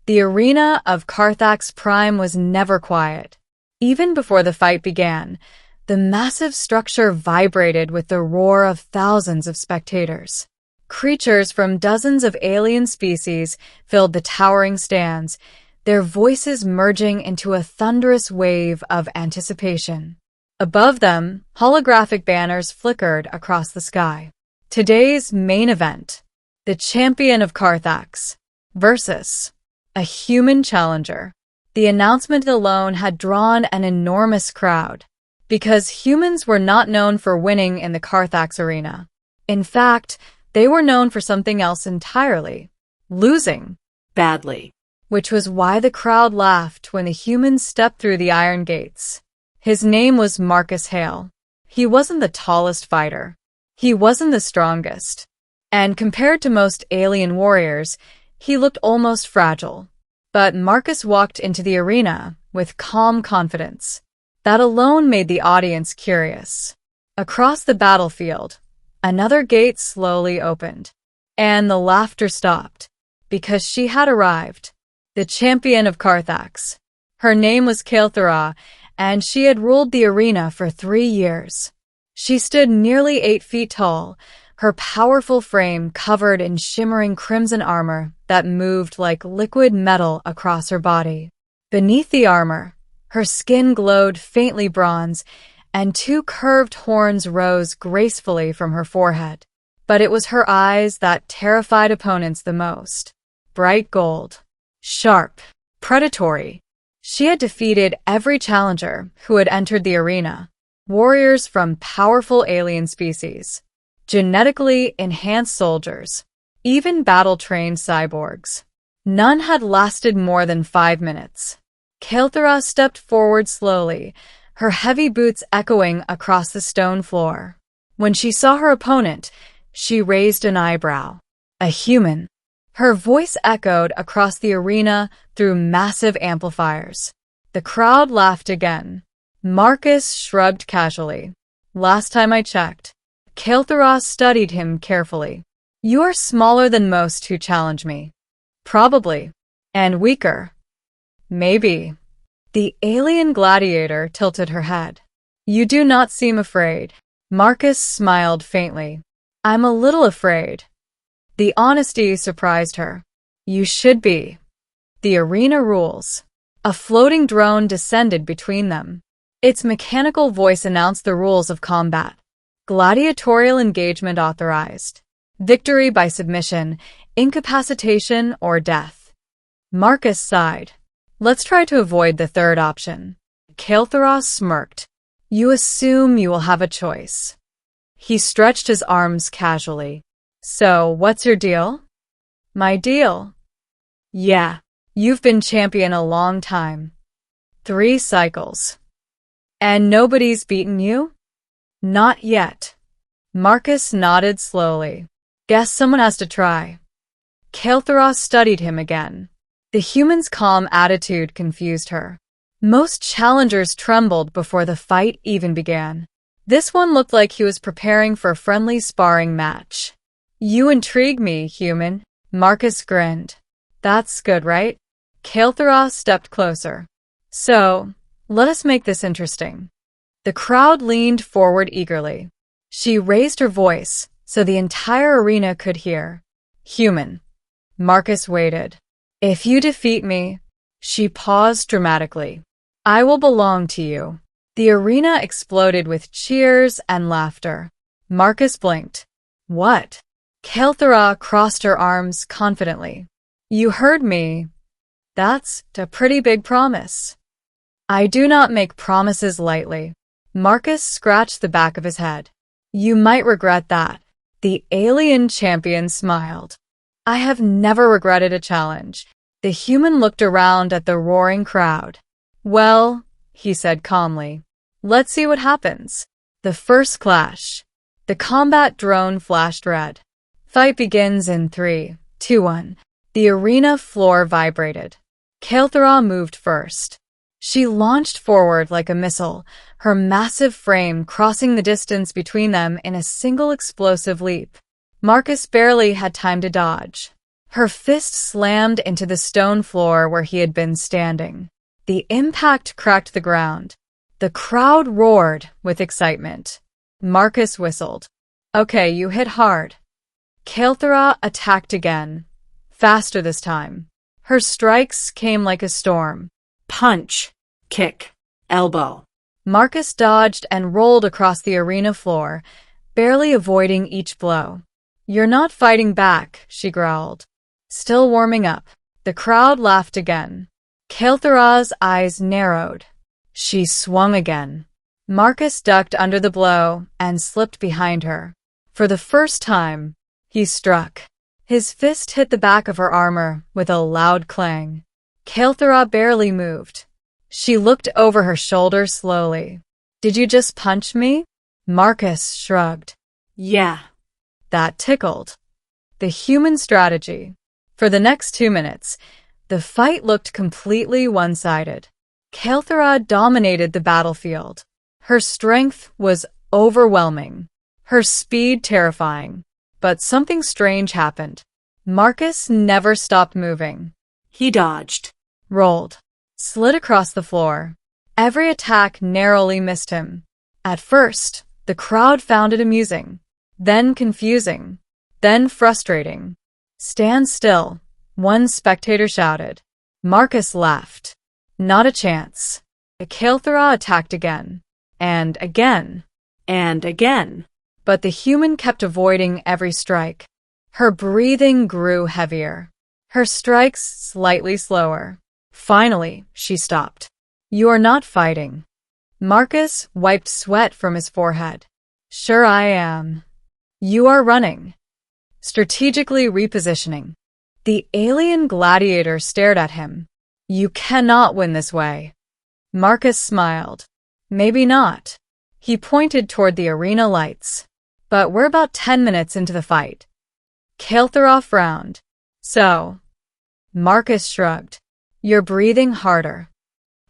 The arena of Karthax Prime was never quiet. Even before the fight began, the massive structure vibrated with the roar of thousands of spectators. Creatures from dozens of alien species filled the towering stands, their voices merging into a thunderous wave of anticipation. Above them, holographic banners flickered across the sky. Today's main event: the champion of Karthax versus a human challenger. The announcement alone had drawn an enormous crowd, because humans were not known for winning in the Karthax arena. In fact, they were known for something else entirely: losing badly. Which was why the crowd laughed when the humans stepped through the iron gates. His name was Marcus Hale. He wasn't the tallest fighter. He wasn't the strongest. And compared to most alien warriors, he looked almost fragile. But Marcus walked into the arena with calm confidence. That alone made the audience curious. Across the battlefield, another gate slowly opened, and the laughter stopped, because she had arrived, the champion of Karthax. Her name was Karthax, and she had ruled the arena for 3 years. She stood nearly 8 feet tall, her powerful frame covered in shimmering crimson armor that moved like liquid metal across her body. Beneath the armor, her skin glowed faintly bronze, and 2 curved horns rose gracefully from her forehead. But it was her eyes that terrified opponents the most. Bright gold, sharp, predatory. She had defeated every challenger who had entered the arena. Warriors from powerful alien species, genetically enhanced soldiers, even battle-trained cyborgs. None had lasted more than 5 minutes. Karthax stepped forward slowly, her heavy boots echoing across the stone floor. When she saw her opponent, she raised an eyebrow. A human. Her voice echoed across the arena through massive amplifiers. The crowd laughed again. Marcus shrugged casually. Last time I checked, Karthax studied him carefully. You are smaller than most who challenge me. Probably. And weaker. Maybe. The alien gladiator tilted her head. You do not seem afraid. Marcus smiled faintly. I'm a little afraid. The honesty surprised her. You should be. The arena rules. A floating drone descended between them. Its mechanical voice announced the rules of combat. Gladiatorial engagement authorized. Victory by submission, incapacitation, or death. Marcus sighed. Let's try to avoid the third option. Karthax smirked. You assume you will have a choice. He stretched his arms casually. So, what's your deal? My deal? Yeah, you've been champion a long time. 3 cycles. And nobody's beaten you? Not yet. Marcus nodded slowly. Guess someone has to try. Karthax studied him again. The human's calm attitude confused her. Most challengers trembled before the fight even began. This one looked like he was preparing for a friendly sparring match. You intrigue me, human. Marcus grinned. That's good, right? Karthax stepped closer. So, let us make this interesting. The crowd leaned forward eagerly. She raised her voice so the entire arena could hear. Human. Marcus waited. If you defeat me, she paused dramatically. I will belong to you. The arena exploded with cheers and laughter. Marcus blinked. What? Karthax crossed her arms confidently. You heard me. That's a pretty big promise. I do not make promises lightly. Marcus scratched the back of his head. You might regret that. The alien champion smiled. I have never regretted a challenge. The human looked around at the roaring crowd. Well, he said calmly, let's see what happens. The first clash. The combat drone flashed red. Fight begins in 3, 2, 1. The arena floor vibrated. Karthax moved first. She launched forward like a missile, her massive frame crossing the distance between them in a single explosive leap. Marcus barely had time to dodge. Her fist slammed into the stone floor where he had been standing. The impact cracked the ground. The crowd roared with excitement. Marcus whistled. Okay, you hit hard. Karthax attacked again, faster this time. Her strikes came like a storm. Punch, kick, elbow. Marcus dodged and rolled across the arena floor, barely avoiding each blow. You're not fighting back, she growled. Still warming up. The crowd laughed again. Karthax's eyes narrowed. She swung again. Marcus ducked under the blow and slipped behind her. For the first time, he struck. His fist hit the back of her armor with a loud clang. Karthax barely moved. She looked over her shoulder slowly. Did you just punch me? Marcus shrugged. Yeah. That tickled. The human strategy. For the next 2 minutes, the fight looked completely one-sided. Karthax dominated the battlefield. Her strength was overwhelming. Her speed terrifying. But something strange happened. Marcus never stopped moving. He dodged, Rolled. Slid across the floor. Every attack narrowly missed him. At first, the crowd found it amusing. Then confusing. Then frustrating. Stand still, one spectator shouted. Marcus laughed. Not a chance. Karthax attacked again. And again. and again. But the human kept avoiding every strike. Her breathing grew heavier. Her strikes slightly slower. Finally, she stopped. You are not fighting. Marcus wiped sweat from his forehead. Sure I am. You are running. Strategically repositioning. The alien gladiator stared at him. You cannot win this way. Marcus smiled. Maybe not. He pointed toward the arena lights. But we're about 10 minutes into the fight. Karthax frowned. So? Marcus shrugged. You're breathing harder.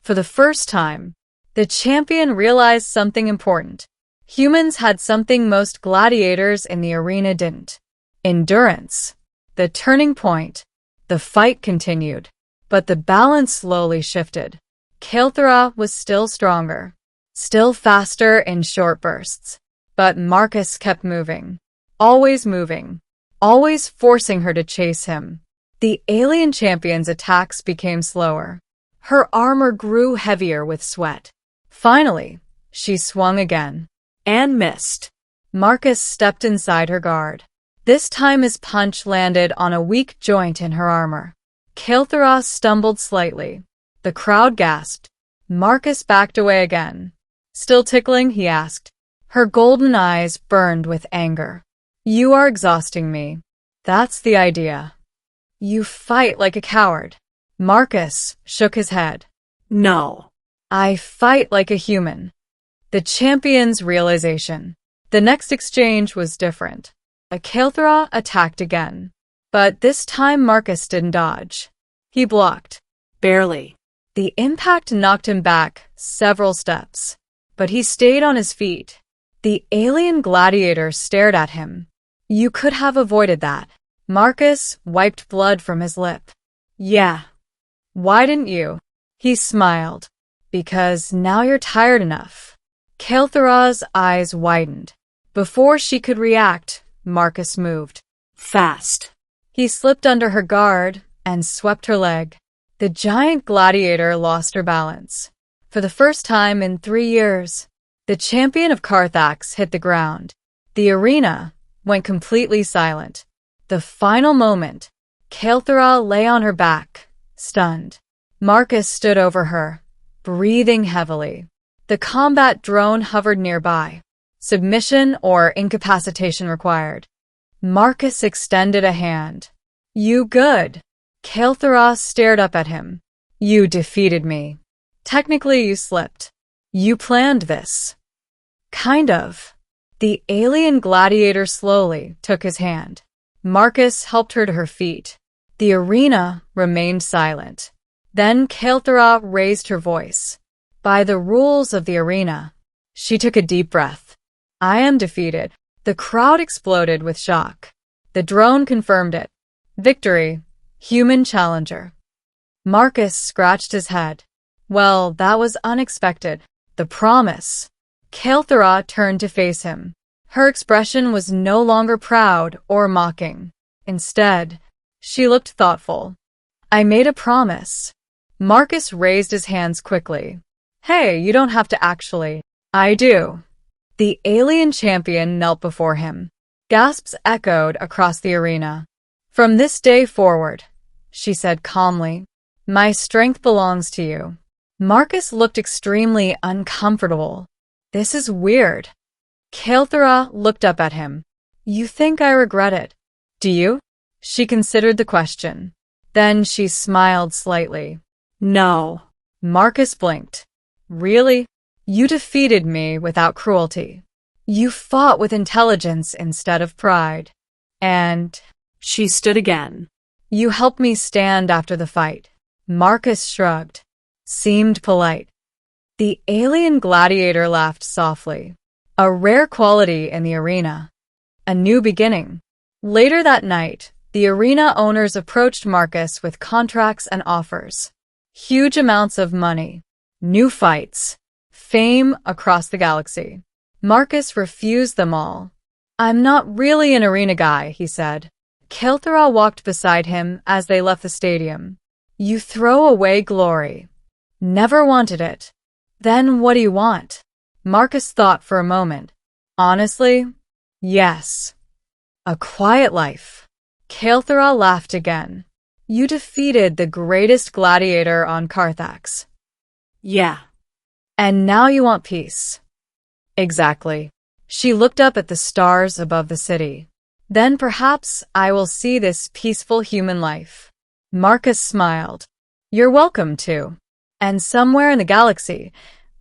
For the first time, the champion realized something important. Humans had something most gladiators in the arena didn't. Endurance. The turning point. The fight continued. But the balance slowly shifted. Karthax was still stronger. Still faster in short bursts. But Marcus kept moving. Always moving. Always forcing her to chase him. The alien champion's attacks became slower. Her armor grew heavier with sweat. Finally, she swung again. And missed. Marcus stepped inside her guard. This time his punch landed on a weak joint in her armor. Karthax stumbled slightly. The crowd gasped. Marcus backed away again. Still tickling, he asked. Her golden eyes burned with anger. You are exhausting me. That's the idea. You fight like a coward. Marcus shook his head. No. I fight like a human. The champion's realization. The next exchange was different. Karthax attacked again. But this time Marcus didn't dodge. He blocked. Barely. The impact knocked him back several steps. But he stayed on his feet. The alien gladiator stared at him. You could have avoided that. Marcus wiped blood from his lip. Yeah. Why didn't you? He smiled. Because now you're tired enough. Karthax's eyes widened. Before she could react, Marcus moved. Fast. He slipped under her guard and swept her leg. The giant gladiator lost her balance. For the first time in 3 years, the champion of Karthax hit the ground. The arena went completely silent. The final moment, Karthax lay on her back, stunned. Marcus stood over her, breathing heavily. The combat drone hovered nearby. Submission or incapacitation required. Marcus extended a hand. You good? Karthax stared up at him. You defeated me. Technically, you slipped. You planned this. Kind of. The alien gladiator slowly took his hand. Marcus helped her to her feet. The arena remained silent. Then Karthax raised her voice. By the rules of the arena, she took a deep breath. I am defeated. The crowd exploded with shock. The drone confirmed it. Victory. Human challenger. Marcus scratched his head. Well, that was unexpected. The promise. Karthax turned to face him. Her expression was no longer proud or mocking. Instead, she looked thoughtful. I made a promise. Marcus raised his hands quickly. Hey, you don't have to actually. I do. The alien champion knelt before him. Gasps echoed across the arena. From this day forward, she said calmly, my strength belongs to you. Marcus looked extremely uncomfortable. This is weird. Karthax looked up at him. You think I regret it? Do you? She considered the question. Then she smiled slightly. No. Marcus blinked. Really? You defeated me without cruelty. You fought with intelligence instead of pride. And she stood again. You helped me stand after the fight. Marcus shrugged. Seemed polite. The alien gladiator laughed softly. A rare quality in the arena. A new beginning. Later that night, the arena owners approached Marcus with contracts and offers. Huge amounts of money. New fights. Fame across the galaxy. Marcus refused them all. I'm not really an arena guy, he said. Karthax walked beside him as they left the stadium. You throw away glory. Never wanted it. Then what do you want? Marcus thought for a moment. Honestly, yes. A quiet life. Karthax laughed again. You defeated the greatest gladiator on Karthax. Yeah. And now you want peace. Exactly. She looked up at the stars above the city. Then perhaps I will see this peaceful human life. Marcus smiled. You're welcome to. And somewhere in the galaxy,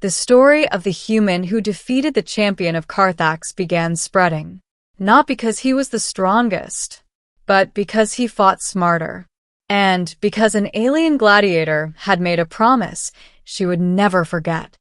the story of the human who defeated the champion of Karthax began spreading. Not because he was the strongest, but because he fought smarter. And because an alien gladiator had made a promise she would never forget.